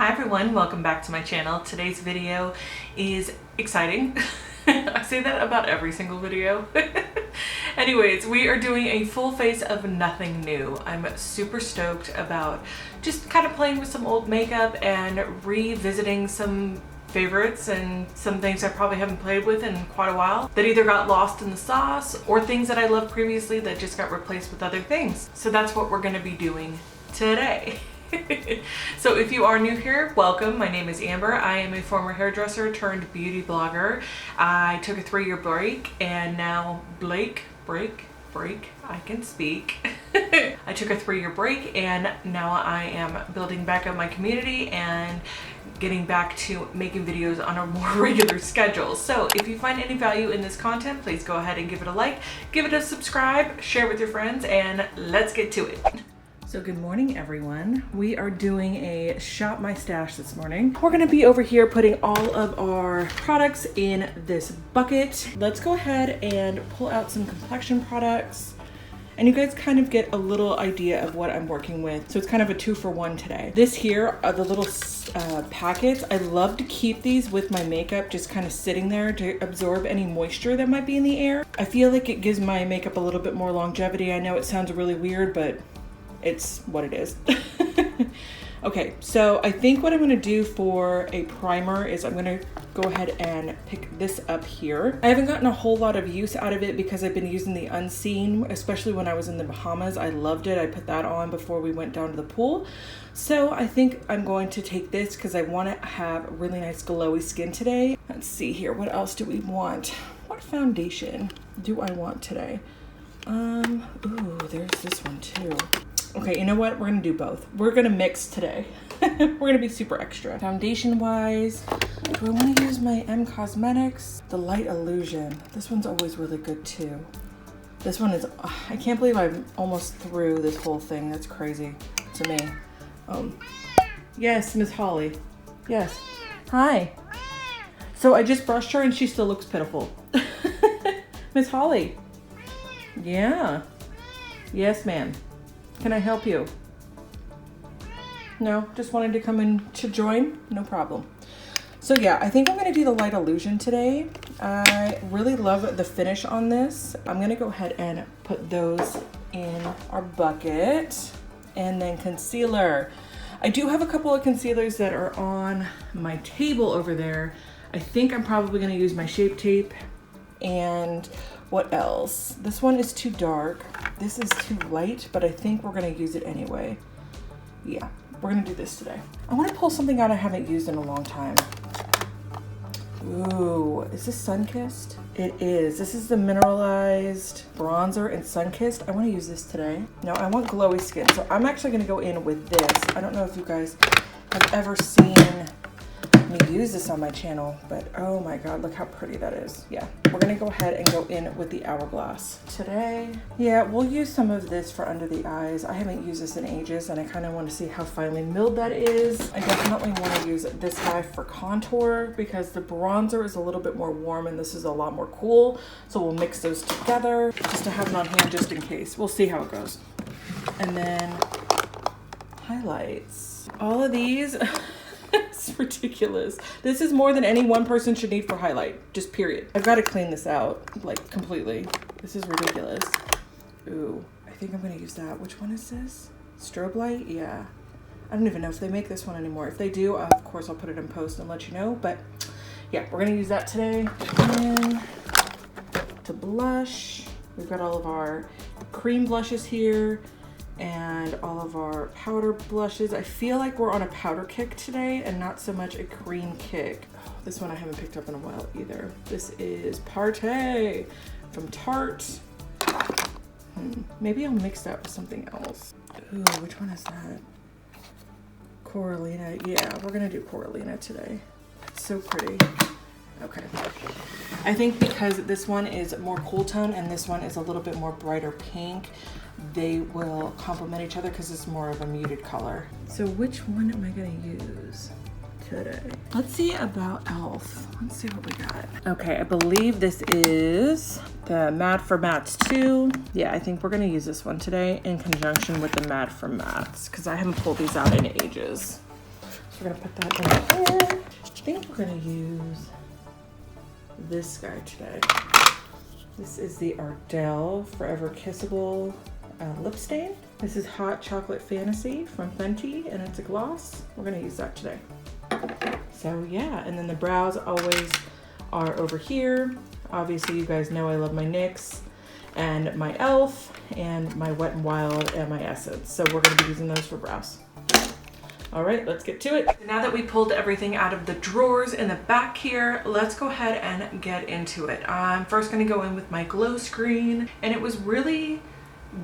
Hi everyone, welcome back to my channel. Today's video is exciting. I say that about every single video. Anyways, we are doing a full face of nothing new. I'm super stoked about just kind of playing with some old makeup and revisiting some favorites and some things I probably haven't played with in quite a while that either got lost in the sauce or things that I loved previously that just got replaced with other things. So that's what we're going to be doing today. So if you are new here, welcome. My name is Amber. I am a former hairdresser turned beauty blogger. I took a 3-year break and now I can speak. I took a 3-year break and now I am building back up my community and getting back to making videos on a more regular schedule. So if you find any value in this content, please go ahead and give it a like, give it a subscribe, share with your friends, and let's get to it. So good morning everyone. We are doing a shop my stash this morning. We're gonna be over here putting all of our products in this bucket. Let's go ahead and pull out some complexion products and you guys kind of get a little idea of what I'm working with. So it's kind of a 2-for-1 today. This here are the little packets. I love to keep these with my makeup just kind of sitting there to absorb any moisture that might be in the air. I feel like it gives my makeup a little bit more longevity. I know it sounds really weird, but it's what it is. Okay, so I think what I'm gonna do for a primer is I'm gonna go ahead and pick this up here. I haven't gotten a whole lot of use out of it because I've been using the Unseen, especially when I was in the Bahamas. I loved it. I put that on before we went down to the pool. So I think I'm going to take this because I want to have really nice glowy skin today. Let's see here, what else do we want? What foundation do I want today? Ooh, there's this one too. Okay, you know what? We're gonna do both. We're gonna mix today. We're gonna be super extra. Foundation wise, do I wanna use my M Cosmetics? The Light Illusion. This one's always really good too. This one is, I can't believe I'm almost through this whole thing. That's crazy to me. Yes, Miss Holly. Yes. Hi. So I just brushed her and she still looks pitiful. Miss Holly. Yeah. Yes, ma'am. Can I help you? No, just wanted to come in to join? No problem. So yeah, I think I'm gonna do the Light Illusion today. I really love the finish on this. I'm gonna go ahead and put those in our bucket. And then concealer. I do have a couple of concealers that are on my table over there. I think I'm probably gonna use my Shape Tape. And what else? This one is too dark. This is too light, but I think we're gonna use it anyway. Yeah, we're gonna do this today. I wanna pull something out I haven't used in a long time. Ooh, is this Sunkissed? It is. This is the mineralized bronzer and Sunkissed. I wanna use this today. No, I want glowy skin, so I'm actually gonna go in with this. I don't know if you guys have ever seen me use this on my channel, but oh my god, look how pretty that is. Yeah, we're gonna go ahead and go in with the Hourglass today. Yeah, we'll use some of this for under the eyes. I haven't used this in ages and I kind of want to see how finely milled that is. I definitely want to use this guy for contour because the bronzer is a little bit more warm and this is a lot more cool, so we'll mix those together just to have it on hand just in case. We'll see how it goes. And then highlights. All of these it's ridiculous. This is more than any one person should need for highlight, just period. I've got to clean this out like completely. This is ridiculous. Ooh, I think I'm gonna use that. Which one is this? Strobe light? Yeah. I don't even know if they make this one anymore. If they do, of course I'll put it in post and let you know, but yeah, we're gonna use that today. And to blush, we've got all of our cream blushes here and all of our powder blushes. I feel like we're on a powder kick today and not so much a cream kick. Oh, this one I haven't picked up in a while either. This is Partey from Tarte. Maybe I'll mix that with something else. Ooh, which one is that? Coralina. Yeah, we're gonna do Coralina today. It's so pretty. Okay. I think because this one is more cool tone and this one is a little bit more brighter pink, they will complement each other because it's more of a muted color. So which one am I gonna use today? Let's see about e.l.f. Let's see what we got. Okay, I believe this is the Matte for Mattes 2. Yeah, I think we're gonna use this one today in conjunction with the Matte for Mattes because I haven't pulled these out in ages. So we're gonna put that in here. I think we're gonna use this guy today. This is the Ardell Forever Kissable lip stain. This is Hot Chocolate Fantasy from Fenty, and it's a gloss. We're gonna use that today. So yeah, and then the brows always are over here. Obviously, you guys know I love my NYX and my e.l.f. and my Wet n Wild and my Essence. So we're gonna be using those for brows. All right, let's get to it. Now that we pulled everything out of the drawers in the back here, let's go ahead and get into it. I'm first gonna go in with my glow screen, and it was really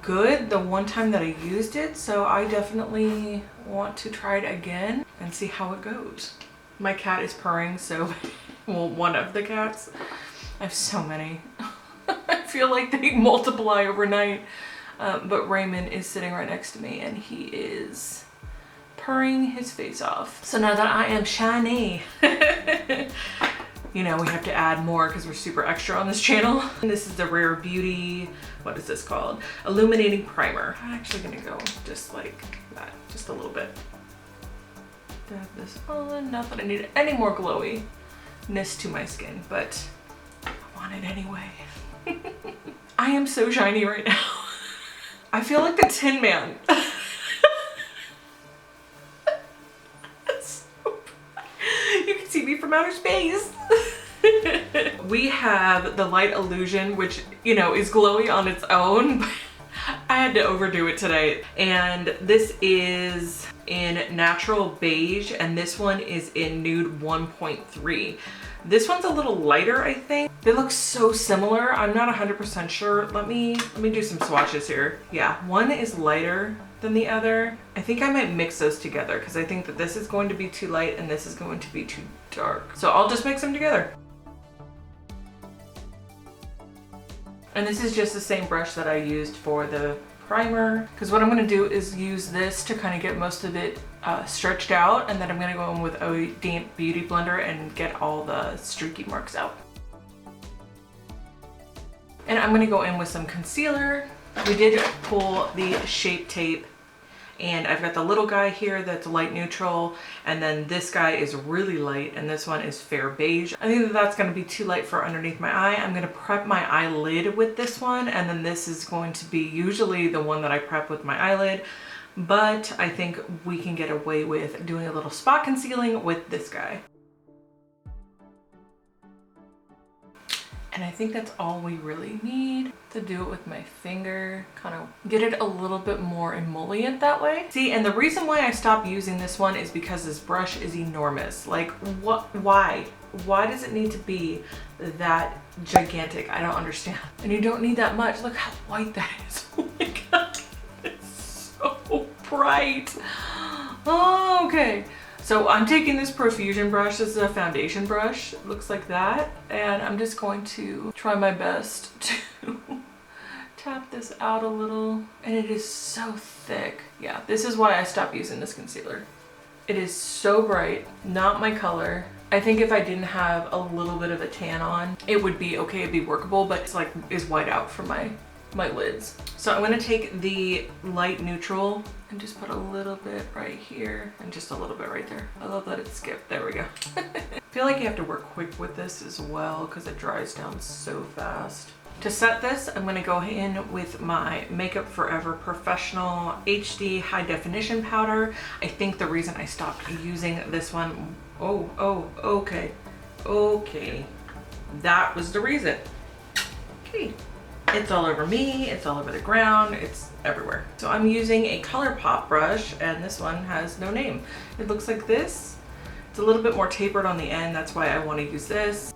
good the one time that I used it, so I definitely want to try it again and see how it goes. My cat is purring, so, well, one of the cats. I have so many. I feel like they multiply overnight, but Raymond is sitting right next to me, and he is purring his face off. So now that I am shiny, you know, we have to add more because we're super extra on this channel. And this is the Rare Beauty, what is this called? Illuminating Primer. I'm actually gonna go just like that, just a little bit. Dab this on, not that I need any more glowiness to my skin, but I want it anyway. I am so shiny right now. I feel like the Tin Man. You can see me from outer space. We have the Light Illusion, which, you know, is glowy on its own. I had to overdo it today. And this is in Natural Beige, and this one is in Nude 1.3. This one's a little lighter, I think. They look so similar. I'm not 100% sure. Let me do some swatches here. Yeah, one is lighter than the other. I think I might mix those together because I think that this is going to be too light and this is going to be too dark. So I'll just mix them together. And this is just the same brush that I used for the primer, because what I'm going to do is use this to kind of get most of it stretched out, and then I'm going to go in with a damp beauty blender and get all the streaky marks out. And I'm going to go in with some concealer. We did pull the Shape Tape, and I've got the little guy here that's light neutral, and then this guy is really light, and this one is fair beige. I think that that's going to be too light for underneath my eye. I'm going to prep my eyelid with this one, and then this is going to be usually the one that I prep with my eyelid, but I think we can get away with doing a little spot concealing with this guy. And I think that's all we really need to do it with my finger, kind of get it a little bit more emollient that way. See, and the reason why I stopped using this one is because this brush is enormous. Like, what, why? Why does it need to be that gigantic? I don't understand. And you don't need that much. Look how white that is. Oh my God, it's so bright. Oh, okay. So I'm taking this Profusion brush. This is a foundation brush. It looks like that. And I'm just going to try my best to tap this out a little. And it is so thick. Yeah, this is why I stopped using this concealer. It is so bright, not my color. I think if I didn't have a little bit of a tan on, it would be okay, it'd be workable, but it's like, is white out for my lids. So I'm gonna take the light neutral and just put a little bit right here and just a little bit right there. I love that it skipped. There we go. I feel like you have to work quick with this as well because it dries down so fast. To set this, I'm gonna go in with my Makeup Forever Professional HD High Definition Powder. I think the reason I stopped using this one, okay. That was the reason. Okay. It's all over me, it's all over the ground, it's everywhere. So I'm using a ColourPop brush, and this one has no name. It looks like this. It's a little bit more tapered on the end, that's why I want to use this.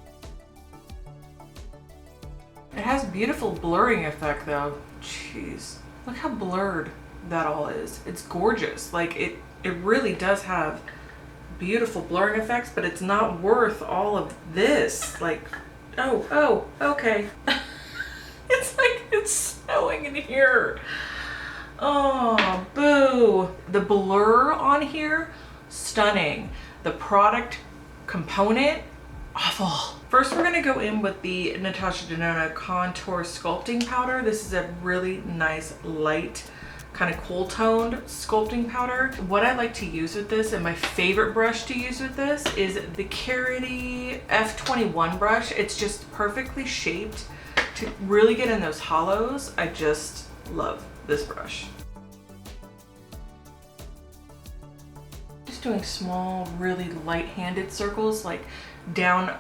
It has beautiful blurring effect though. Jeez, look how blurred that all is. It's gorgeous. Like it really does have beautiful blurring effects, but it's not worth all of this. Like, oh, okay. It's like it's snowing in here. Oh, boo. The blur on here, stunning. The product component, awful. First, we're gonna go in with the Natasha Denona Contour Sculpting Powder. This is a really nice light kind of cool toned sculpting powder. What I like to use with this, and my favorite brush to use with this, is the Carity F21 brush. It's just perfectly shaped to really get in those hollows. I just love this brush. Just doing small, really light-handed circles, like down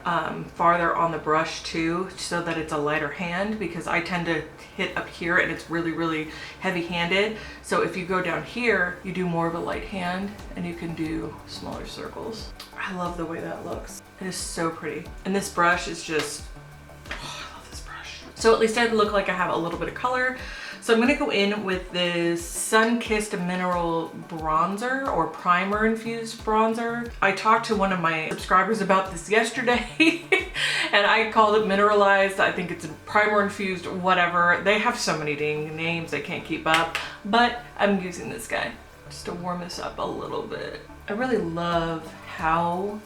farther on the brush too, so that it's a lighter hand, because I tend to hit up here and it's really, really heavy-handed. So if you go down here, you do more of a light hand and you can do smaller circles. I love the way that looks. It is so pretty. And this brush is just, oh, I love this brush. So at least I look like I have a little bit of color. So I'm gonna go in with this Sun-Kissed Mineral Bronzer, or primer infused bronzer. I talked to one of my subscribers about this yesterday and I called it mineralized. I think it's a primer infused, whatever. They have so many dang names I can't keep up, but I'm using this guy just to warm this up a little bit. I really love how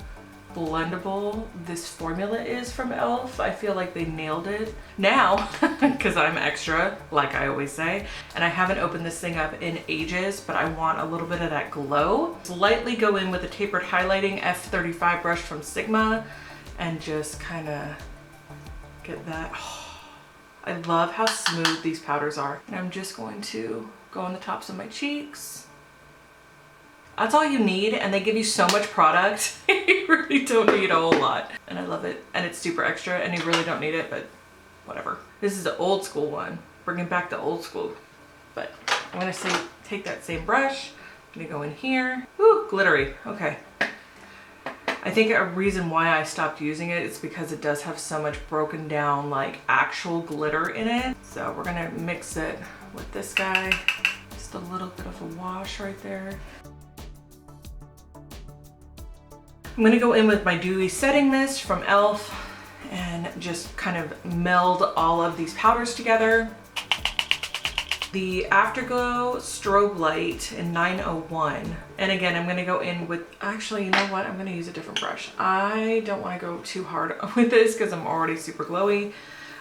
blendable this formula is from e.l.f. I feel like they nailed it. Now, because I'm extra, like I always say, and I haven't opened this thing up in ages, but I want a little bit of that glow. Lightly go in with a tapered highlighting F35 brush from Sigma and just kind of get that. Oh, I love how smooth these powders are. And I'm just going to go on the tops of my cheeks. That's all you need, and they give you so much product. You really don't need a whole lot. And I love it, and it's super extra, and you really don't need it, but whatever. This is the old school one, bringing back the old school. But I'm gonna take that same brush, I'm gonna go in here. Ooh, glittery, okay. I think a reason why I stopped using it is because it does have so much broken down, like actual glitter in it. So we're gonna mix it with this guy. Just a little bit of a wash right there. I'm gonna go in with my Dewy Setting Mist from e.l.f. and just kind of meld all of these powders together. The Afterglow Strobe Light in 901. And again, I'm gonna go in with, actually, you know what? I'm gonna use a different brush. I don't wanna go too hard with this because I'm already super glowy.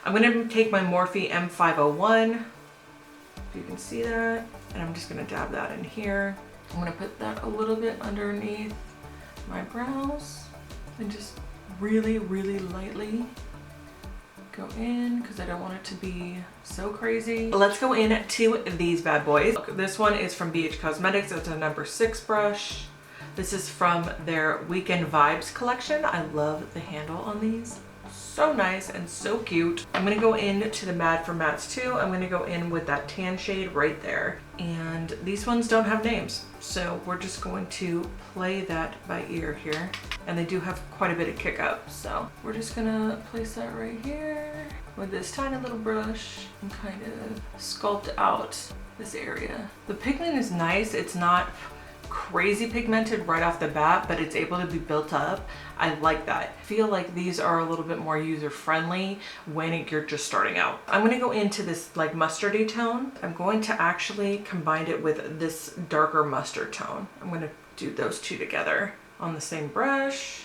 I'm gonna take my Morphe M501, if you can see that, and I'm just gonna dab that in here. I'm gonna put that a little bit underneath my brows and just really, really lightly go in because I don't want it to be so crazy. Let's go in to these bad boys. This one is from BH Cosmetics. It's a number 6 brush. This is from their Weekend Vibes collection. I love the handle on these. So nice and so cute. I'm gonna go into the Mad for Mattes too. I'm gonna go in with that tan shade right there. And these ones don't have names, so we're just going to play that by ear here. And they do have quite a bit of kick up, so we're just gonna place that right here with this tiny little brush and kind of sculpt out this area. The pigment is nice. It's not crazy pigmented right off the bat, but it's able to be built up. I like that. I feel like these are a little bit more user-friendly when you're just starting out. I'm gonna go into this like mustardy tone. I'm going to actually combine it with this darker mustard tone. I'm gonna do those two together on the same brush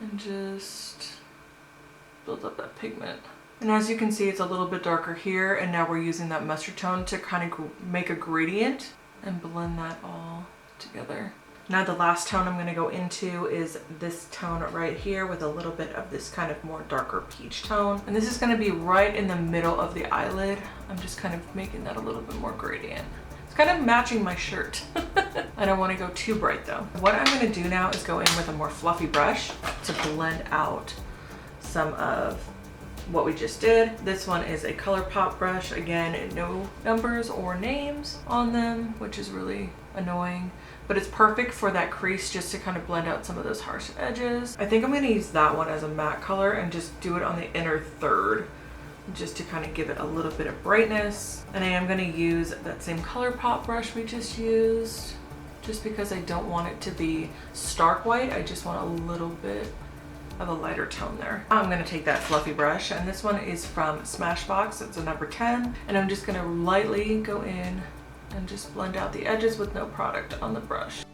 and just build up that pigment. And as you can see, it's a little bit darker here, and now we're using that mustard tone to kind of make a gradient and blend that all together. Now the last tone I'm going to go into is this tone right here with a little bit of this kind of more darker peach tone. And this is going to be right in the middle of the eyelid. I'm just kind of making that a little bit more gradient. It's kind of matching my shirt. I don't want to go too bright though. What I'm going to do now is go in with a more fluffy brush to blend out some of what we just did. This one is a ColourPop brush. Again, no numbers or names on them, which is really annoying, but it's perfect for that crease just to kind of blend out some of those harsh edges. I think I'm gonna use that one as a matte color and just do it on the inner third, just to kind of give it a little bit of brightness. And I am gonna use that same ColourPop brush we just used, just because I don't want it to be stark white. I just want a little bit of a lighter tone there. I'm gonna take that fluffy brush, and this one is from Smashbox. It's a number 10, and I'm just gonna lightly go in and just blend out the edges with no product on the brush.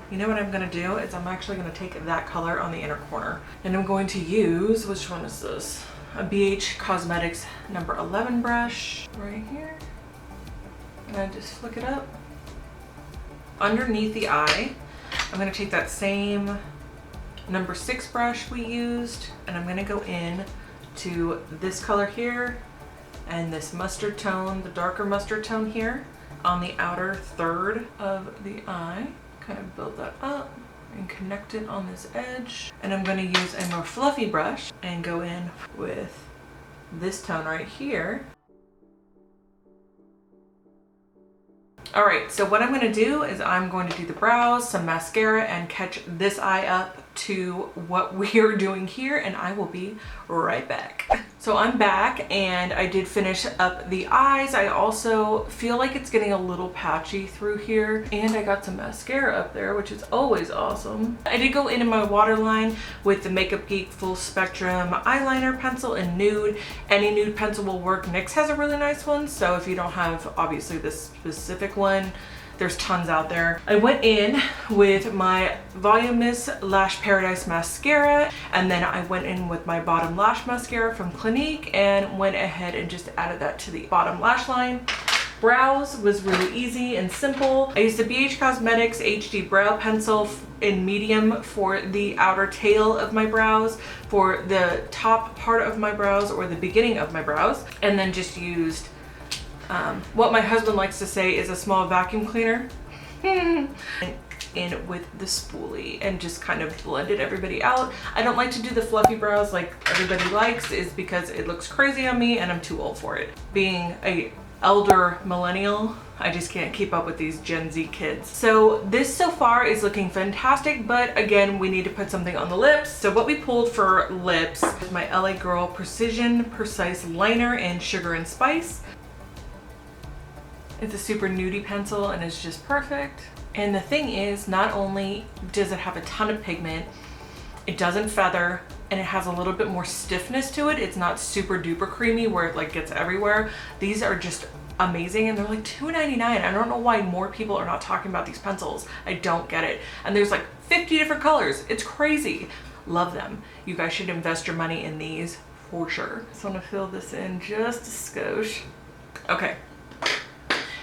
You know what I'm gonna do is I'm actually gonna take that color on the inner corner, and I'm going to use, which one is this? a BH Cosmetics number 11 brush right here. And I just flick it up. Underneath the eye, I'm gonna take that same number 6 brush we used, and I'm gonna go in to this color here and this mustard tone, the darker mustard tone here on the outer third of the eye. Kind of build that up and connect it on this edge. And I'm gonna use a more fluffy brush and go in with this tone right here. All right, so what I'm gonna do is I'm going to do the brows, some mascara, and catch this eye up to what we are doing here, and I will be right back. So I'm back and I did finish up the eyes. I also feel like it's getting a little patchy through here, and I got some mascara up there, which is always awesome. I did go in my waterline with the Makeup Geek Full Spectrum eyeliner pencil in nude. Any nude pencil will work. NYX has a really nice one, so if you don't have obviously this specific one, there's tons out there. I went in with my Voluminous Lash Paradise mascara, and then I went in with my bottom lash mascara from Clinique and went ahead and just added that to the bottom lash line. Brows was really easy and simple. I used the BH Cosmetics HD Brow Pencil in medium for the outer tail of my brows, for the top part of my brows or the beginning of my brows, and then just used what my husband likes to say is a small vacuum cleaner in with the spoolie and just kind of blended everybody out. I don't like to do the fluffy brows like everybody likes, is because it looks crazy on me and I'm too old for it. Being a elder millennial, I just can't keep up with these Gen Z kids. So this so far is looking fantastic, but again, we need to put something on the lips. So what we pulled for lips is my LA Girl Precision Precise Liner in Sugar and Spice. It's a super nudie pencil and it's just perfect. And the thing is, not only does it have a ton of pigment, it doesn't feather, and it has a little bit more stiffness to it. It's not super duper creamy where it like gets everywhere. These are just amazing, and they're like $2.99. I don't know why more people are not talking about these pencils. I don't get it. And there's like 50 different colors. It's crazy. Love them. You guys should invest your money in these for sure. So I'm gonna fill this in just a skosh. Okay.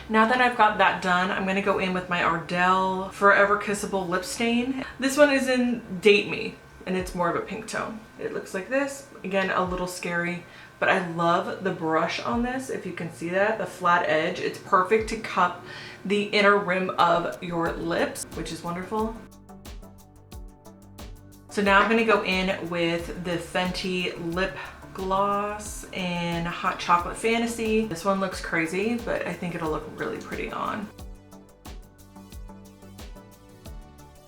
Now that I've got that done, I'm gonna go in with my Ardell Forever Kissable Lip Stain. This one is in Date Me, and it's more of a pink tone. It looks like this. Again, a little scary, but I love the brush on this. If you can see that, the flat edge, it's perfect to cup the inner rim of your lips, which is wonderful. So now I'm gonna go in with the Fenty Lip Gloss in Hot Chocolate Fantasy. This one looks crazy, but I think it'll look really pretty on.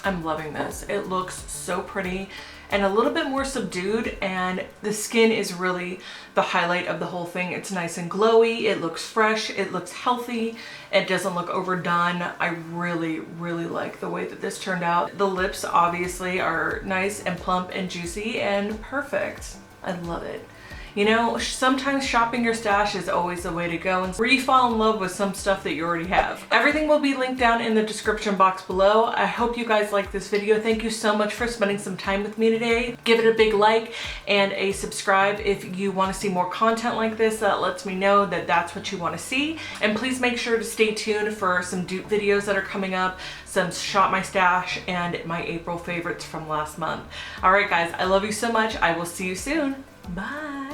I'm loving this. It looks so pretty and a little bit more subdued, and the skin is really the highlight of the whole thing. It's nice and glowy, it looks fresh, it looks healthy, it doesn't look overdone. I really, really like the way that this turned out. The lips obviously are nice and plump and juicy and perfect. I love it. You know, sometimes shopping your stash is always the way to go, and where you fall in love with some stuff that you already have. Everything will be linked down in the description box below. I hope you guys like this video. Thank you so much for spending some time with me today. Give it a big like and a subscribe if you want to see more content like this. That lets me know that that's what you want to see. And please make sure to stay tuned for some dupe videos that are coming up, some Shop My Stash, and my April favorites from last month. All right, guys, I love you so much. I will see you soon. Bye.